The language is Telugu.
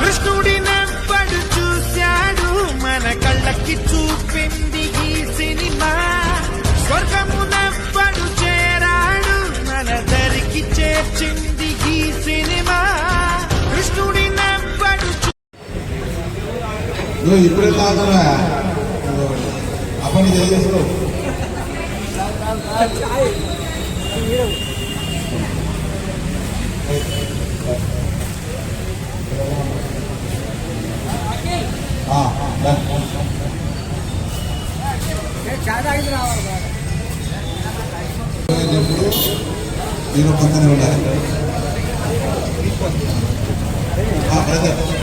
కృష్ణుడి నెవ్వడు చూశాడు మన కళ్ళకి చూపింది ఈ సినిమా. స్వర్గము నెవ్వడు చేరాడు మన దరికి చేర్చింది ఈ సినిమా. కృష్ణుడి నెవ్వడు ఇప్పుడే తాగుతారా అప్పటి తెలియదు. నేను పక్కనే ఉండాలి.